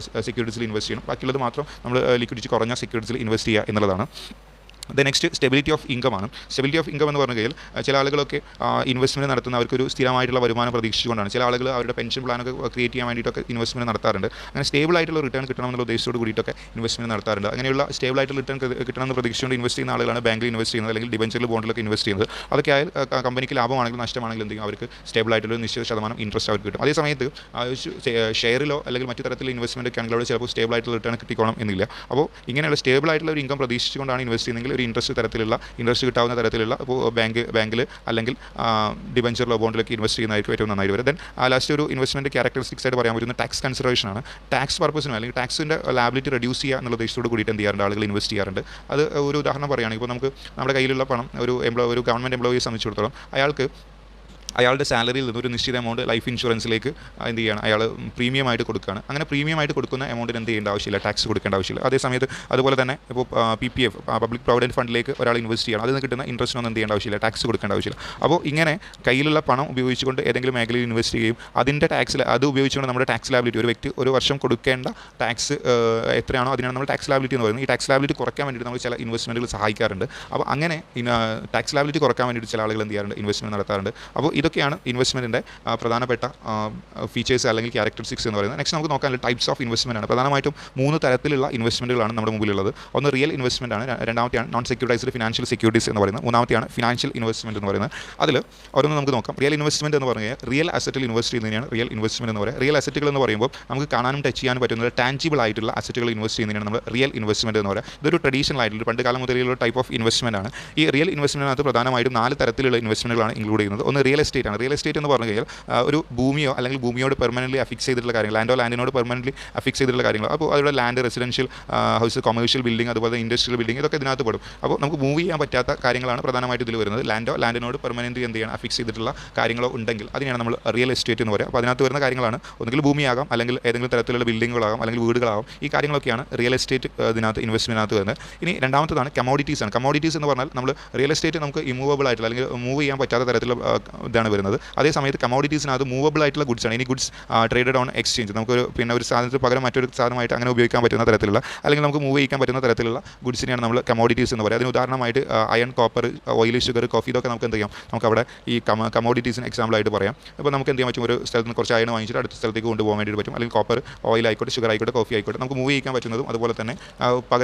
Speaker 1: സെക്യൂരിറ്റീസിൽ ഇൻവെസ്റ്റ് ചെയ്യണം. ബാക്കിയുള്ളത് മാത്രം നമ്മൾ ലിക്വിഡിറ്റി കുറഞ്ഞ സെക്യൂരിറ്റീസിൽ ഇൻവെസ്റ്റ് ചെയ്യുക എന്നുള്ളതാണ്. നെക്സ്റ്റ് സ്റ്റെബിലിറ്റി ഓഫ് ഇൻകം ആണ്. സ്റ്റെബിലിറ്റി ഓഫ് ഇൻകം എന്ന് പറഞ്ഞു കഴിഞ്ഞാൽ ചില ആളുകളൊക്കെ ഇൻവെസ്റ്റ്മെൻറ്റ് നടത്തുന്നവർക്കൊരു സ്ഥിരമായിട്ടുള്ള വരുമാനം പ്രതീക്ഷിച്ചുകൊണ്ടാണ്. ചില ആളുകൾ അവരുടെ പെൻഷൻ പ്ലാനൊക്കെ ക്രിയേറ്റ് ചെയ്യാൻ വേണ്ടിയിട്ടൊക്കെ ഇൻവെസ്റ്റ്മെൻറ്റ് നടത്താറുണ്ട്. അങ്ങനെ സ്റ്റേബിൾ ആയിട്ടുള്ള റിട്ടേൺ കിട്ടണമെന്നുള്ള ഉദ്ദേശത്തോട് കൂടിയിട്ടൊക്കെ ഇൻവെസ്റ്റ്മെൻറ്റ് നടത്താറുണ്ട്. അങ്ങനെയുള്ള സ്റ്റേബിൾ ആയിട്ടുള്ള റിട്ടേൺ കിട്ടണമെന്ന് പ്രതീക്ഷിച്ചുകൊണ്ട് ഇൻവെസ്റ്റ് ചെയ്യുന്ന ആളുകളാണ് ബാങ്കിൽ ഇൻവെസ്റ്റ് ചെയ്യുന്നത് അല്ലെങ്കിൽ ഡിബഞ്ചറിൽ ബോണ്ടിലൊക്കെ ഇൻവെസ്റ്റ് ചെയ്യുന്നത്. അതൊക്കെ ആയാൽ കമ്പനിക്ക് ലാഭമാണെങ്കിലും നഷ്ടമാണെങ്കിലും എന്തെങ്കിലും അവർക്ക് സ്റ്റേബിൾ ആയിട്ടുള്ള നിശ്ചിത ശതമാനം ഇൻട്രസ്റ്റ് അവർക്ക് കിട്ടും. അതേ സമയത്ത് ഷെയറിലോ അല്ലെങ്കിൽ മറ്റു തരത്തിലുള്ള ഇൻവെസ്റ്റ്മെൻറ്റ് ഒക്കെ ആണെങ്കിൽ അവിടെ ചിലപ്പോൾ സ്റ്റേബിൾ ആയിട്ടുള്ള റിട്ടേൺ കിട്ടിക്കോണം എന്നില്ല. അപ്പോൾ ഇങ്ങനെയുള്ള സ്റ്റേബിൾ ആയിട്ടുള്ള ഒരു ഇൻകം പ്രതീക്ഷിച്ചുകൊണ്ടാണ് ഇൻവെസ്റ്റ് ചെയ്യുന്നതെങ്കിൽ ഒരു ഇൻട്രസ്റ്റ് കിട്ടാവുന്ന തരത്തിലുള്ള ഇപ്പോൾ ബാങ്കിൽ അല്ലെങ്കിൽ ഡിബഞ്ചറിലോ ബോണ്ടിലൊക്കെ ഇൻവെസ്റ്റ് ചെയ്യുന്നതായിരിക്കും ഏറ്റവും നന്നായി വരും. ദെൻ ലാസ്റ്റ് ഒരു ഇൻവെസ്റ്റ്മെൻറ്റ് ക്യാരക്ടറിസ്റ്റിക്സ് ആയിട്ട് പറയാൻ പറ്റുന്ന ടാക്സ് കൺസിഡറേഷനാണ്. ടാക്സ് പർപ്പസിനും അല്ലെങ്കിൽ ടാക്സിൻ്റെ ലാബിലിറ്റി റെഡ്യൂസ് ചെയ്യുക എന്നുള്ള ഉദ്ദേശത്തോട് കൂടിയിട്ട് എന്ത് ചെയ്യാറുണ്ട്, ആളുകൾ ഇൻവെസ്റ്റ് ചെയ്യാറുണ്ട്. അത് ഒരു ഉദാഹരണം പറയുകയാണെങ്കിൽ ഇപ്പോൾ നമുക്ക് നമ്മുടെ കയ്യിലുള്ള പണം ഒരു ഗവൺമെൻറ് എംപ്ലോയിയെ സംബന്ധിച്ചിടത്തോളം അയാളുടെ സാലറിയിൽ നിന്ന് ഒരു നിശ്ചിത എമൗണ്ട് ലൈഫ് ഇൻഷുറൻസിലേക്ക് എന്ത് ചെയ്യണം, അയാൾ പ്രീമിയമായിട്ട് കൊടുക്കുകയാണ്. അങ്ങനെ പ്രീമിയമായിട്ട് കൊടുക്കുന്ന എമൗണ്ടിന് എന്ത് ചെയ്യേണ്ട ആവശ്യമില്ല, ടാക്സ് കൊടുക്കേണ്ട ആവശ്യമില്ല. അതേ സമയത്ത് അതുപോലെ തന്നെ ഇപ്പോൾ PPF പബ്ലിക് പ്രൊവിഡൻറ്റ് ഫണ്ടിലേക്ക് ഒരാൾ ഇൻവെസ്റ്റ് ചെയ്യണം, അതിൽ നിന്ന് കിട്ടുന്ന ഇൻട്രസ്റ്റിനൊന്നും എന്ത് ചെയ്യേണ്ട ആവശ്യമില്ല, ടാക്സ് കൊടുക്കേണ്ട ആവശ്യമില്ല. അപ്പോൾ ഇങ്ങനെ കയ്യിലുള്ള പണം ഉപയോഗിച്ചുകൊണ്ട് ഏതെങ്കിലും മേഖലയിൽ ഇൻവെസ്റ്റ് ചെയ്യുകയും അതിൻ്റെ അത് ഉപയോഗിച്ചുകൊണ്ട് നമ്മുടെ ടാക്സ് ലാബിലിറ്റി ഒരു വ്യക്തി ഒരു വർഷം കൊടുക്കേണ്ട ടാക്സ് എത്രയാണോ അതിനാണ് നമ്മൾ ടാക്സ് ലാബിലിറ്റി എന്ന് പറയുന്നത്. ഈ ടാക്സ് ലാബിലിറ്റി കുറയ്ക്കാൻ വേണ്ടിയിട്ട് നമ്മൾ ചില ഇൻവെസ്റ്റ്മെൻറ്റുകൾ സഹായിക്കാറുണ്ട്. അപ്പോൾ അങ്ങനെ ടാക്സ് ലാബിലിറ്റി കുറയ്ക്കാൻ വേണ്ടിയിട്ട് ചില ആളുകൾ എന്ത് ചെയ്യാറുണ്ട്, ഇൻവെസ്റ്റ്മെൻറ്റ് നടത്താറുണ്ട്. അപ്പോൾ ഇതൊക്കെയാണ് ഇൻവെസ്റ്റ്മെൻറ്റിൻ്റെ പ്രധാനപ്പെട്ട ഫീച്ചേഴ്സ് അല്ലെങ്കിൽ ക്യാരക്ടറിസ്റ്റിക്സ് എന്ന് പറയുന്നത്. നെക്സ്റ്റ് നമുക്ക് നോക്കാനുള്ള ടൈപ്സ് ഓഫ് ഇൻവെസ്റ്റ്മെൻറ്റ് ആണ്. പ്രധാനമായിട്ടും 3 തരത്തിലുള്ള ഇൻവെസ്റ്റ്മെൻറ്റുകളാണ് നമ്മുടെ മുമ്പിലുള്ളത്. ഒന്ന് റിയൽ ഇൻവെസ്റ്റ്മെൻറ്റ് ആണ്, രണ്ടാമത്തെയാണ് നോൺ സെക്യൂരിറ്റൈസ്ഡ് ഫിനാൻഷ്യൽ സെക്യൂരിറ്റീസ് എന്ന് പറയുന്നത്, മൂന്നാമത്തെയാണ് ഫിനാൻഷ്യൽ ഇൻവെസ്റ്റ്മെൻറ്റ് എന്ന് പറയുന്നത്. അതിൽ ഓരോന്ന് നമുക്ക് നോക്കാം. റിയൽ ഇൻവെസ്റ്റ്മെൻറ്റ് എന്ന് പറഞ്ഞാൽ റിയൽ അസറ്റിൽ ഇൻവെസ്റ്റ് ചെയ്യുന്നതിനാണ് റിയൽ ഇൻവെസ്റ്റ്മെൻറ്റ് എന്ന് പറയുക. റിയൽ അസറ്റുകൾ എന്ന് പറയുമ്പോൾ നമുക്ക് കാണാനും ടച്ച് ചെയ്യാനും പറ്റുന്ന ടാൻജിബിൾ ആയിട്ടുള്ള അസറ്റുകൾ ഇൻവെസ്റ്റ് ചെയ്യുന്നതിനാണ് നമ്മൾ റിയൽ ഇൻവെസ്റ്റ്മെൻറ്റ് എന്ന് പറയുക. ഇതൊരു ട്രഡീഷണൽ ആയിട്ടുള്ള പണ്ട് കാലം മുതലുള്ള ടൈപ്പ് ഓഫ് ഇൻവെസ്റ്റ്മെൻറ്റ് ആണ്. ഈ റിയൽ ഇൻവെസ്റ്റ്മെൻറ്റിനകത്ത് പ്രധാനമായിട്ടും 4 തരത്തിലുള്ള ഇൻവെസ്റ്റ്മെൻറ്റുകളാണ് ഇൻക്ലൂഡ് ചെയ്യുന്നത്. ഒന്ന് റിയൽ എസ്റ്റേറ്റ് ആണ്. റിയൽ എസ്റ്റേറ്റ് എന്ന് പറഞ്ഞു കഴിഞ്ഞാൽ ഒരു ഭൂമിയോ അല്ലെങ്കിൽ ഭൂമിയോട് പെർമനൻ്റ്ലി അഫിക്സ് ചെയ്തിട്ടുള്ള കാര്യങ്ങൾ, ലാൻഡിനോട് പെർമനൻ്റ്ലി അഫിക്സ് ചെയ്തിട്ടുള്ള കാര്യങ്ങൾ. അപ്പോൾ അതിവിടെ land, residential house, commercial building, അതുപോലെ ഇൻഡസ്ട്രിയൽ ബിൽഡിംഗ്, ഇതൊക്കെ ഇതിനകത്ത് പെടും. അപ്പോൾ നമുക്ക് മൂവ് ചെയ്യാൻ പറ്റാത്ത കാര്യങ്ങളാണ് പ്രധാനമായിട്ട് ഇതിൽ വരുന്നത്. ലാൻഡിനോട് പെർമനൻ്റ് എന്ത് ചെയ്യണം, അഫിക്സ് ചെയ്തിട്ടുള്ള കാര്യങ്ങളോ ഉണ്ടെങ്കിൽ അതിനെയാണ് നമ്മൾ റിയൽ എസ്റ്റേറ്റ് എന്ന് പറയുക. അപ്പോൾ അതിനകത്ത് വരുന്ന കാര്യങ്ങളാണ് ഒന്നുകിൽ ഭൂമിയാകാം, അല്ലെങ്കിൽ ഏതെങ്കിലും തരത്തിലുള്ള ബിൽഡിങ്ങുകളാകാം, അല്ലെങ്കിൽ വീടുകളാകും. ഈ കാര്യങ്ങളൊക്കെയാണ് റിയൽ എസ്റ്റേറ്റ് ഇതിനകത്ത് ഇൻവെസ്റ്റ്മെൻറ്റിനകത്ത് വരുന്നത്. ഇനി രണ്ടാമത്തതാണ് കമോഡിറ്റീസ് ആണ്. കമോഡിറ്റീസ് എന്ന് പറഞ്ഞാൽ നമ്മൾ റിയൽ എസ്റ്റേറ്റ് നമുക്ക് ഇമൂവബിൾ ആയിട്ടുള്ള അല്ലെങ്കിൽ മൂവ് ചെയ്യാൻ പറ്റാത്ത തരത്തിലുള്ള ഇതാണ് വരുന്നത്. അതേ സമയത്ത് കമോഡിറ്റീസിനകത്ത് മൂവബിൾ ആയിട്ടുള്ള ഗുഡ്സ് ആണ്. ഇനി ഗുഡ്സ് ട്രേഡഡ് ഓൺ എക്സ്ചേഞ്ച്, നമുക്കൊരു ഒരു സാധനത്തിന് പകരം മറ്റൊരു സാധനമായിട്ട് അങ്ങനെ ഉപയോഗിക്കാൻ പറ്റുന്ന തരത്തിലുള്ള അല്ലെങ്കിൽ നമുക്ക് മൂവ് ചെയ്യാൻ പറ്റുന്ന തരത്തിലുള്ള ഗുഡ്സിനെയാണ് നമ്മൾ കമോഡിറ്റീസ് എന്ന് പറയുക. അതിന് ഉദാഹരണമായിട്ട് iron, copper, oil, sugar, coffee, ഇതൊക്കെ നമുക്ക് എന്ത് ചെയ്യാം, നമുക്ക് അവിടെ ഈ കമോഡിറ്റീസിന് എക്സാമ്പിളായിട്ട് പറയാം. അപ്പോൾ നമുക്ക് എന്ത് ചെയ്യാൻ പറ്റും, ഒരു സ്ഥലത്ത് നിന്ന് കുറച്ച് അയൺ വാങ്ങിച്ചിട്ട് അടുത്ത സ്ഥലത്തേക്ക് കൊണ്ടുപോകാൻ വേണ്ടിയിട്ട് പറ്റും. അല്ലെങ്കിൽ കോപ്പർ, ഓയിൽ ആയിക്കോട്ടെ, ഷുഗർ ആയിക്കോട്ടെ, കോഫി ആയിക്കോട്ടെ, നമുക്ക് മൂവ് ചെയ്യാൻ പറ്റുന്നതും അതുപോലെ തന്നെ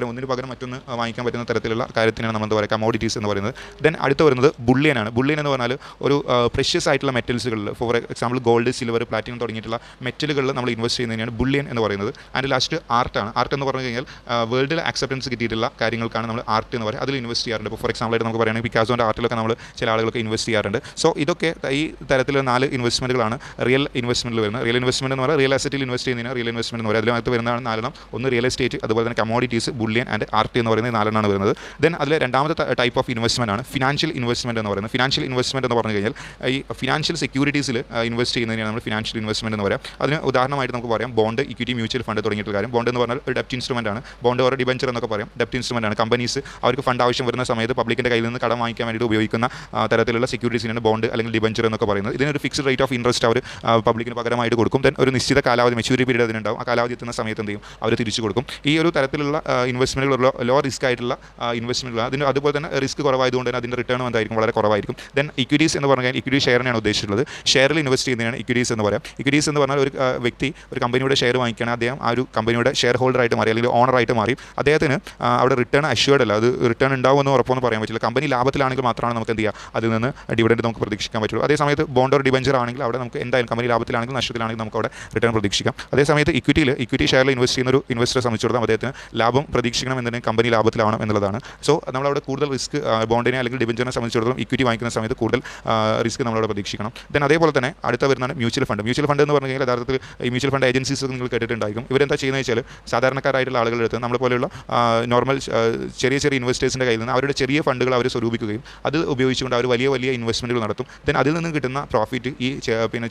Speaker 1: ഒന്നിന് പകരം മറ്റൊന്ന് വാങ്ങിക്കാൻ പറ്റുന്ന തരത്തിലുള്ള കാര്യത്തിനാണ് നമ്മൾ എന്താ പറയുക, കമോഡിറ്റീസ് എന്ന് പറയുന്നത്. ദെൻ അടുത്ത് വരുന്നത് ബുള്ളിയൻ ആണ്. ബുള്ളിയൻ എന്ന് പറഞ്ഞാൽ ഒരു പ്രഷ്യസ് ആയിട്ടുള്ള മെറ്റൽസുകളിൽ, for example gold, silver, platinum തുടങ്ങിയിട്ടുള്ള മെറ്റലുകളിൽ നമ്മൾ ഇൻവെസ്റ്റ് ചെയ്യുന്നതിനാണ് ബുള്ളിയൻ എന്ന് പറയുന്നത്. And last ആർട്ടാണ്. ആർട്ട് എന്ന് പറഞ്ഞു കഴിഞ്ഞാൽ വേൾഡിൽ ആക്സെപ്റ്റൻസ് കിട്ടിയിട്ടുള്ള കാര്യങ്ങൾക്കാണ് നമ്മൾ ആർട്ട് എന്ന് പറയുക. അതിൽ ഇൻവെസ്റ്റ് ചെയ്യാറുണ്ട്. ഇപ്പോൾ ഫോർ എക്സാമ്പിളായിട്ട് നമുക്ക് പറയുകയാണെങ്കിൽ പിക്കാസോൻ്റെ ആർട്ടിലൊക്കെ നമ്മൾ ചില ആളുകളൊക്കെ ഇൻവെസ്റ്റ് ചെയ്യാറുണ്ട്. സോ ഇതൊക്കെ ഈ തരത്തിലുള്ള 4 ഇൻവെസ്റ്റ്മെൻറ്റുകളാണ് റിയൽ ഇൻവെസ്റ്റ്മെൻറ്റിൽ വരുന്നത്. റിയൽ ഇൻവെസ്റ്റ്മെൻറ്റ് എന്ന് പറഞ്ഞാൽ റിയൽ അസറ്റിൽ ഇൻവെസ്റ്റ് ചെയ്യുന്നതിന് റിയൽ ഇൻവെസ്റ്റ്മെൻറ്റ് എന്ന് പറയുന്നത്. അതിനകത്ത് വരുന്നതാണ് 4 ഒന്ന് റിയൽ എസ്റ്റേറ്റ്, അതുപോലെ തന്നെ കമോഡിറ്റീസ്, ബുള്ളിയൻ ആൻഡ് ആർട്ട് എന്ന് പറയുന്നത് 4 വരുന്നത്. ദെൻ അതിൽ രണ്ടാമത്തെ ടൈപ്പ് ഓഫ് ഇൻവെസ്റ്റ്മെൻറ്റ് ആണ് ഫിനാൻഷ്യൽ ഇൻവെസ്റ്റ്മെൻറ്റ് എന്ന് പറയുന്നത്. ഫിനാൻഷ്യൽ ഇൻവെസ്റ്റ്മെൻറ്റ് എന്ന് പറഞ്ഞു കഴിഞ്ഞാൽ ഈ ഫിനാൻഷ്യൽ സെക്യൂരിറ്റീസിൽ ഇൻവെസ്റ്റ് ചെയ്യുന്നതിനാണ് നമ്മൾ ഫിനാൻഷ്യൽ ഇൻവെസ്റ്റ്മെൻറ്റ് എന്ന് പറയുക. അതിന് ഉദാഹരണമായിട്ട് നമുക്ക് പറയാം ബോണ്ട്, ഇക്വിറ്റി, മ്യൂച്വൽ ഫണ്ട് തുടങ്ങിയിട്ടുള്ള കാര്യം. ബോണ്ട് എന്ന് പറഞ്ഞാൽ ഒരു ഡെപ്റ്റ് ഇൻസ്ട്രുമെൻ്റ് ആണ്. ബോണ്ട് ഒരു ഡിബഞ്ചർ എന്നൊക്കെ പറയാം, ഡെപ്റ്റ് ഇൻസ്ട്രുമെൻ്റ് ആണ്. കമ്പനീസ് അവർക്ക് ഫണ്ട് ആവശ്യം വരുന്ന സമയത്ത് പബ്ലിക്കിൻ്റെ കയ്യിൽ നിന്ന് കടം വാങ്ങിക്കാൻ വേണ്ടി ഉപയോഗിക്കുന്ന തരത്തിലുള്ള സെക്യൂരിറ്റീസിനാണ് ബോണ്ട് അല്ലെങ്കിൽ ഡിബഞ്ചർ എന്നൊക്കെ പറയുന്നത്. ഇതിനൊരു ഫിക്സ്ഡ് റേറ്റ് ഓഫ് ഇൻട്രസ്റ്റ് അവർ പബ്ലിക്കിന് പകരമായിട്ട് കൊടുക്കും. ദെൻ ഒരു നിശ്ചിത കാലാവധി, മെച്യൂരിറ്റി പീരീഡ് അതിനുണ്ടാവും. ആ കാലാവധി എത്തുന്ന സമയത്ത് എന്ത് ചെയ്യും, അവർ തിരിച്ചു കൊടുക്കും. ഈ ഒരു തരത്തിലുള്ള ഇൻവെസ്റ്റ്മെൻറ്റുകൾ ലോ റിസ്ക് ആയിട്ടുള്ള ഇൻവെസ്റ്റ്മെൻറ്റുകൾ. അതിന് അതുപോലെ തന്നെ റിസ്ക് കുറവായതുകൊണ്ട് തന്നെ അതിൻ്റെ റിട്ടേൺ എന്തായിരിക്കും, വളരെ കുറവായിരിക്കും. ദെൻ ഇക്വിറ്റീസ് എന്ന് പറഞ്ഞാൽ ഇക്വിറ്റി ഷെയറിനെയാണ് ഉദ്ദേശിച്ചിട്ടുള്ളത്. ഷെയറിൽ ഇൻവെസ്റ്റ് ചെയ്യുന്നതിനാണ് ഇക്വിറ്റീസ് എന്ന് പറയാം. ഇക്വിറ്റീസ് എന്ന് പറഞ്ഞാൽ ഒരു വ്യക്തി ഒരു കമ്പനിയുടെ ഷെയർ വാങ്ങിക്കുകയാണ്, അദ്ദേഹം ആ ഒരു കമ്പനിയുടെ ഷെയർ ഹോൾഡറായിട്ട് മാറി അല്ലെങ്കിൽ ഓണറായിട്ട് മാറി. അദ്ദേഹത്തിന് അവിടെ റിട്ടേൺ അഷ്യൂർഡ് അല്ല, അത് റിട്ടേൺ ഉണ്ടാവുമെന്ന് ഉറപ്പൊന്നും പറയാൻ പറ്റില്ല. കമ്പനി ലാഭത്തിലാണെങ്കിൽ മാത്രമാണ് നമുക്ക് എന്ത് ചെയ്യുക, അതിൽ നിന്ന് ഡിവിഡൻഡ് നമുക്ക് പ്രതീക്ഷിക്കാൻ പറ്റുള്ളൂ. അതേ സമയത്ത് ബോണ്ട് ഒരു ഡിബഞ്ചർ ആണെങ്കിൽ അവിടെ നമുക്ക് എന്തായാലും കമ്പനി ലാഭത്തിലാണെങ്കിൽ നഷ്ടത്തിലാണെങ്കിൽ നമുക്ക് അവിടെ റിട്ടേൺ പ്രതീക്ഷിക്കാം. അതേ സമയത്ത് ഇക്വിറ്റി ഷെയറിൽ ഇൻവെസ്റ്റ് ചെയ്യുന്ന ഒരു ഇൻവെസ്റ്ററെ സംബന്ധിച്ചിടത്തോളം അദ്ദേഹത്തിന് ലാഭം പ്രതീക്ഷിക്കണം എന്നുണ്ടെങ്കിൽ കമ്പനി ലാഭത്തിലാവണം എന്നുള്ളതാണ്. സോ നമ്മളവിടെ കൂടുതൽ റിസ്ക് ബോണ്ടിനെ അല്ലെങ്കിൽ ഡിബഞ്ചറിനെ സംബന്ധിച്ചിടത്തോളം ഇക്വിറ്റി വാങ്ങിക്കുന്ന സമയത്ത് കൂടുതൽ റിസ്ക് നമ്മളവിടെ പ്രതീക്ഷിക്കണം. ദെൻ അതേപോലെ തന്നെ അടുത്ത വരുന്നതാണ് മ്യൂച്വൽ ഫണ്ട്. മ്യൂച്വൽ ഫണ്ട് എന്ന് പറഞ്ഞു കഴിഞ്ഞാൽ യഥാർത്ഥത്തിൽ ഈ മ്യൂച്വൽ ഫണ്ട് ഏജൻസീസ് നിങ്ങൾ കേട്ടിട്ടുണ്ടായിരിക്കും. ഇവരെന്താ ചെയ്യുന്നത് വെച്ചാൽ സാധാരണക്കാരായിട്ടുള്ള ആളുകളുടെ അടുത്ത് നമ്മളെ പോലെയുള്ള നോർമൽ ചെറിയ ഇൻവെസ്റ്റേഴ്സിൻ്റെ കയ്യിൽ നിന്ന് അവരുടെ ചെറിയ ഫണ്ടുകൾ അവർ സ്വരൂപിക്കുകയും അത് ഉപയോഗിച്ചുകൊണ്ട് അവർ വലിയ ഇൻവെസ്റ്റ്മെൻറ്റുകൾ നടത്തും. ദെൻ അതിൽ നിന്ന് കിട്ടുന്ന പ്രോഫിറ്റ് ഈ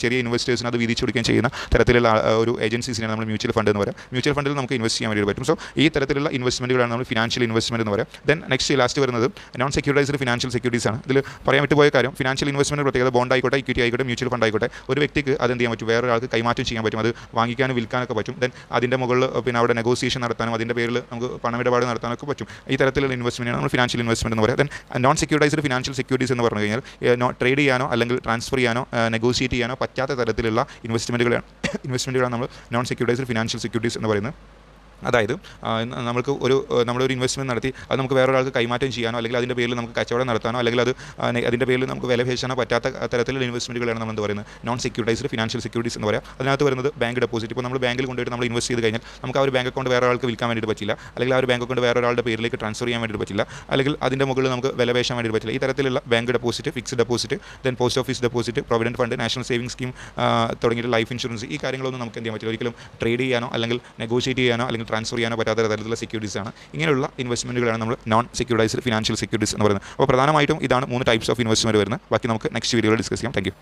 Speaker 1: ചെറിയ ഇൻവെസ്റ്റേഴ്സിന് അത് വീതിച്ചു കൊടുക്കുകയും ചെയ്യുന്ന തരത്തിലുള്ള ഒരു ഏജൻസീസിനാണ് നമ്മൾ മ്യൂച്വൽ ഫണ്ട് എന്ന് പറയാം. മ്യൂച്വൽ ഫണ്ടിൽ നമുക്ക് ഇൻവെസ്റ്റ് ചെയ്യാൻ വേണ്ടി പറ്റും. സോ ഈ തരത്തിലുള്ള ഇൻവെസ്റ്റ്മെൻറ്റുകളാണ് നമ്മൾ ഫിനാൻഷ്യൽ ഇൻവെസ്റ്റ്മെൻറ്റ് എന്ന് പറയാം. ദെൻ നെക്സ്റ്റ് ലാസ്റ്റ് വരുന്നത് നോൺ സെക്യൂരിറ്റൈസ്ഡ് ഫിനാൻഷ്യൽ സെക്യൂരിറ്റീസ് ആണ്. ഇതിൽ പറയാൻ വിട്ടുപോയ കാര്യം, ഫിനാൻഷ്യൽ ഇൻവെസ്റ്റ്മെൻറ്റ് പ്രത്യേകത ബോണ്ട് ആയിക്കോട്ടെ, ഇക്വിറ്റി ആയിക്കോട്ടെ, മ്യൂച്വൽ ഫണ്ട് ആയിക്കോട്ടെ, ഒരു വ്യക്തിക്ക് അത് എന്ത് ചെയ്യാൻ പറ്റും, വേറൊരാൾക്ക് കൈമാറ്റം ചെയ്യാൻ പറ്റും. അത് വാങ്ങിക്കാനും വിൽക്കാനൊക്കെ പറ്റും. ദെൻ അതിൻ്റെ മുകളിൽ അവിടെ നെഗോസിയേഷൻ നടത്താനും അതിൻ്റെ പേരിൽ നമുക്ക് പണമിടപാട് നടത്താനൊക്കെ പറ്റും. ഈ തരത്തിലുള്ള ഇൻവെസ്റ്റ്മെൻറ്റാണ് നമ്മൾ ഫിനാൻഷ്യൽ ഇൻവെസ്റ്റ്മെൻറ്റ് എന്ന് പറയാം. ദെൻ നോൺ സെക്യൂരിറ്റൈസ്ഡ് ഫിനാൻഷ്യൽ സെക്യൂരിറ്റീസ് എന്ന് പറഞ്ഞു കഴിഞ്ഞാൽ ട്രേഡ് ചെയ്യാനോ അല്ലെങ്കിൽ ട്രാൻസ്ഫർ ചെയ്യാനോ നെഗോഷിയേറ്റ് ചെയ്യാനോ പറ്റാത്ത തരത്തിലുള്ള ഇൻവെസ്റ്റ്മെൻറ്റുകളാണ് നമ്മൾ നോൺ സെക്യൂരിറ്റൈസ്ഡ് ഫിനാൻഷ്യൽ സെക്യൂരിറ്റീസ് എന്ന് പറയുന്നത്. അതായത് നമ്മളൊരു ഇൻവെസ്റ്റ്മെൻറ്റ് നടത്തി അത് നമുക്ക് വേറൊരാൾക്ക് കൈമാറ്റം ചെയ്യാനോ അല്ലെങ്കിൽ അതിൻ്റെ പേരിൽ നമുക്ക് കച്ചവടം നടത്താനോ അല്ലെങ്കിൽ അതിൻ്റെ പേരിൽ നമുക്ക് വില പേശാനോ പറ്റാത്ത തരത്തിലുള്ള ഇൻവെസ്റ്റ്മെൻറ്റുകളാണ് നമ്മൾ എന്താ പറയുന്നത്, നോൺ സെക്യൂരിറ്റൈസ്ഡ് ഫിനാൻഷ്യൽ സെക്യൂരിറ്റീസ് എന്ന് പറയാം. അതിനകത്ത് വരുന്നത് ബാങ്ക് ഡെപ്പോസിറ്റ്. ഇപ്പോൾ നമ്മൾ ബാങ്കിൽ കൊണ്ടുപോയിട്ട് നമ്മൾ ഇൻവെസ്റ്റ് ചെയ്ത് കഴിഞ്ഞാൽ നമുക്ക് ആ ഒരു ബാങ്ക് അക്കൗണ്ട് വേറെ ആൾക്ക് വിൽക്കാൻ വേണ്ടിയിട്ട് പറ്റില്ല, അല്ലെങ്കിൽ ആ ഒരു ബാങ്ക് അക്കൗണ്ട് വേറൊരാളുടെ പേരിലേക്ക് ട്രാൻസ്ഫർ ചെയ്യാൻ വേണ്ടിയിട്ട് പറ്റില്ല, അല്ലെങ്കിൽ അതിൻ്റെ മുകളിൽ നമുക്ക് വില പേശാൻ വേണ്ടിയിട്ട് പറ്റില്ല. ഈ തരത്തിലുള്ള bank deposit, fixed deposit, then post office deposit, provident fund, national saving scheme തുടങ്ങിയിട്ട് ലൈഫ് ഇൻഷുറൻസ്, ഈ കാര്യങ്ങളൊന്നും നമുക്ക് എന്ത് ചെയ്യാൻ പറ്റില്ല, ഒരിക്കലും ട്രേഡ് ചെയ്യാനോ അല്ലെങ്കിൽ നെഗോഷിയേറ്റ് ചെയ്യാനോ അല്ലെങ്കിൽ ട്രാൻസ്ഫർ ചെയ്യാനോ പറ്റാത്ത തരത്തിലുള്ള സെക്യൂരിറ്റീസ് ആണ്. ഇങ്ങനെയുള്ള ഇൻവെസ്റ്റ്മെൻറ്റുകളാണ് നമ്മൾ നോൺ സെക്യൂരിറ്റൈസ്ഡ് ഫിനാൻഷ്യൽ സെക്യൂരിറ്റീസ് എന്ന് പറയുന്നത്. അപ്പോൾ പ്രധാനമായിട്ടും ഇതാണ് 3 ടൈപ്സ് ഓഫ് ഇൻവെസ്റ്റ്മെൻറ്റ് വരുന്നത്. ബാക്കി നമുക്ക് നെക്സ്റ്റ് വീഡിയോയിൽ ഡിസ്കസ് ചെയ്യാം. Thank you.